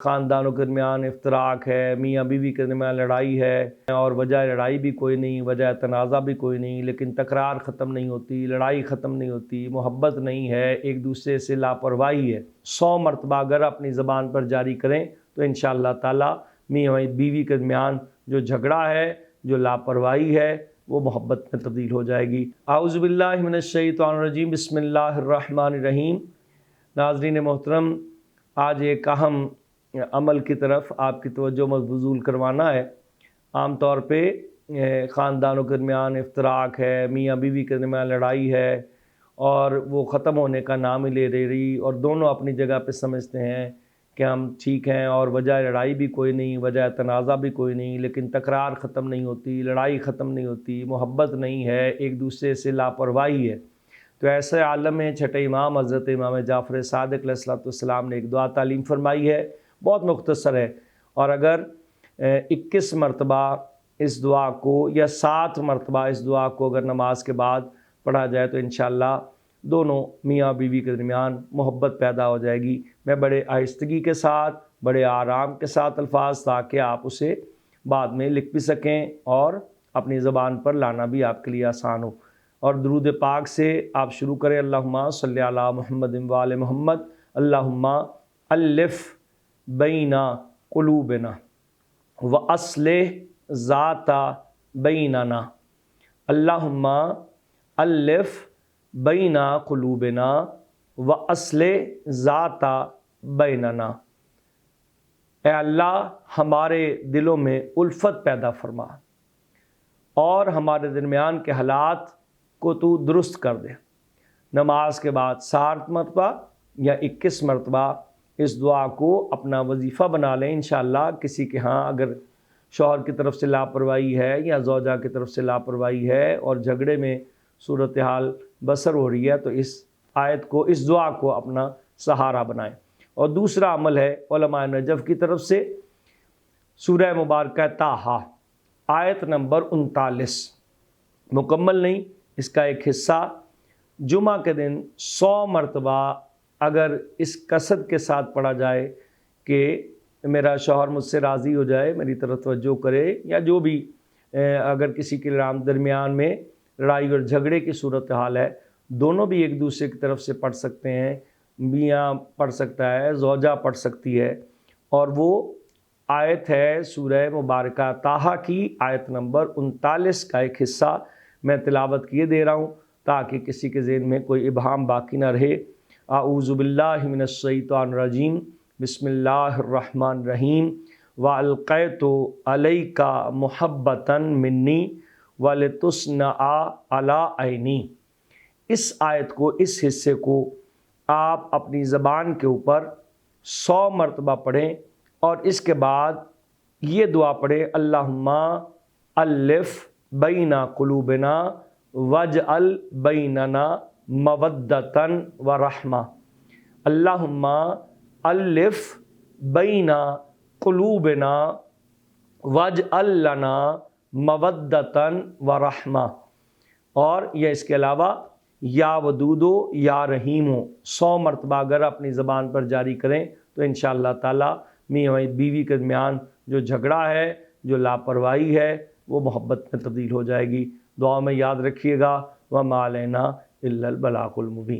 خاندانوں کے درمیان افتراق ہے، میاں بیوی کے درمیان لڑائی ہے اور وجہ لڑائی بھی کوئی نہیں، وجہ تنازع بھی کوئی نہیں، لیکن تکرار ختم نہیں ہوتی، لڑائی ختم نہیں ہوتی، محبت نہیں ہے، ایک دوسرے سے لاپرواہی ہے، 100 مرتبہ اگر اپنی زبان پر جاری کریں تو انشاءاللہ تعالی میاں بیوی کے درمیان جو جھگڑا ہے، جو لاپرواہی ہے، وہ محبت میں تبدیل ہو جائے گی۔ اعوذ باللہ من الشیطان الرجیم، بسم اللہ الرحمن الرحیم۔ ناظرین محترم، آج ایک اہم عمل کی طرف آپ کی توجہ مبذول کروانا ہے۔ عام طور پہ خاندانوں کے درمیان افتراق ہے، میاں بیوی کے درمیان لڑائی ہے اور وہ ختم ہونے کا نام ہی لے رہی، اور دونوں اپنی جگہ پہ سمجھتے ہیں کہ ہم ٹھیک ہیں اور وجہ لڑائی بھی کوئی نہیں، وجہ تنازع بھی کوئی نہیں، لیکن تکرار ختم نہیں ہوتی، لڑائی ختم نہیں ہوتی، محبت نہیں ہے، ایک دوسرے سے لاپرواہی ہے۔ تو ایسے عالم میں چھٹے امام حضرت امام جعفر صادق علیہ السلام نے ایک دعا تعلیم فرمائی ہے، بہت مختصر ہے، اور اگر 21 مرتبہ اس دعا کو یا 7 مرتبہ اس دعا کو اگر نماز کے بعد پڑھا جائے تو انشاءاللہ دونوں میاں بیوی کے درمیان محبت پیدا ہو جائے گی۔ میں بڑے آہستگی کے ساتھ، بڑے آرام کے ساتھ الفاظ، تاکہ آپ اسے بعد میں لکھ بھی سکیں اور اپنی زبان پر لانا بھی آپ کے لیے آسان ہو۔ اور درود پاک سے آپ شروع کریں، اللہم صلی علی محمد و آل محمد، اللہم الف بین قلوبنا واصلح ذات بیننا، اللہم الف بین قلوبنا واصلح ذات بیننا۔ اے اللہ، ہمارے دلوں میں الفت پیدا فرما اور ہمارے درمیان کے حالات کو تو درست کر دے۔ نماز کے بعد 7 مرتبہ یا 21 مرتبہ اس دعا کو اپنا وظیفہ بنا لیں۔ انشاءاللہ کسی کے ہاں اگر شوہر کی طرف سے لاپرواہی ہے یا زوجہ کی طرف سے لاپرواہی ہے اور جھگڑے میں صورتحال بسر ہو رہی ہے تو اس آیت کو، اس دعا کو اپنا سہارا بنائیں۔ اور دوسرا عمل ہے علماء نجف کی طرف سے، سورہ مبارکہ طٰہٰ آیت نمبر 39، مکمل نہیں، اس کا ایک حصہ جمعہ کے دن 100 مرتبہ اگر اس قصد کے ساتھ پڑھا جائے کہ میرا شوہر مجھ سے راضی ہو جائے، میری طرف توجہ کرے، یا جو بھی اگر کسی کے درمیان میں لڑائی اور جھگڑے کی صورتحال ہے، دونوں بھی ایک دوسرے کی طرف سے پڑھ سکتے ہیں، میاں پڑھ سکتا ہے، زوجہ پڑھ سکتی ہے، اور وہ آیت ہے سورہ مبارکہ طٰہٰ کی آیت نمبر 39 کا ایک حصہ میں تلاوت کیے دے رہا ہوں تاکہ کسی کے ذہن میں کوئی ابہام باقی نہ رہے۔ اعوذ باللہ من الشیطان الرجیم، بسم اللہ الرحمن الرحیم، وَأَلْقَيْتُ عَلَيْكَ مُحَبَّةً مِّنِّي وَلِتُصْنَعَ عَلَىٰ عَيْنِي۔ اس آیت کو، اس حصے کو آپ اپنی زبان کے اوپر 100 مرتبہ پڑھیں اور اس کے بعد یہ دعا پڑھیں، اللہم الف بین قلوبنا واجعل بیننا مودۃ ورحمہ، اللہم الف بین قلوبنا واجعل لنا مودۃ ورحمہ۔ اور یہ اس کے علاوہ یا ودودو یا رحیمو 100 مرتبہ اگر اپنی زبان پر جاری کریں تو انشاءاللہ تعالی میاں بیوی کے درمیان جو جھگڑا ہے، جو لاپرواہی ہے، وہ محبت میں تبدیل ہو جائے گی۔ دعا میں یاد رکھیے گا، وَمَا عَلَيْنَا إِلَّا الْبَلَاغُ الْمُبِينُ۔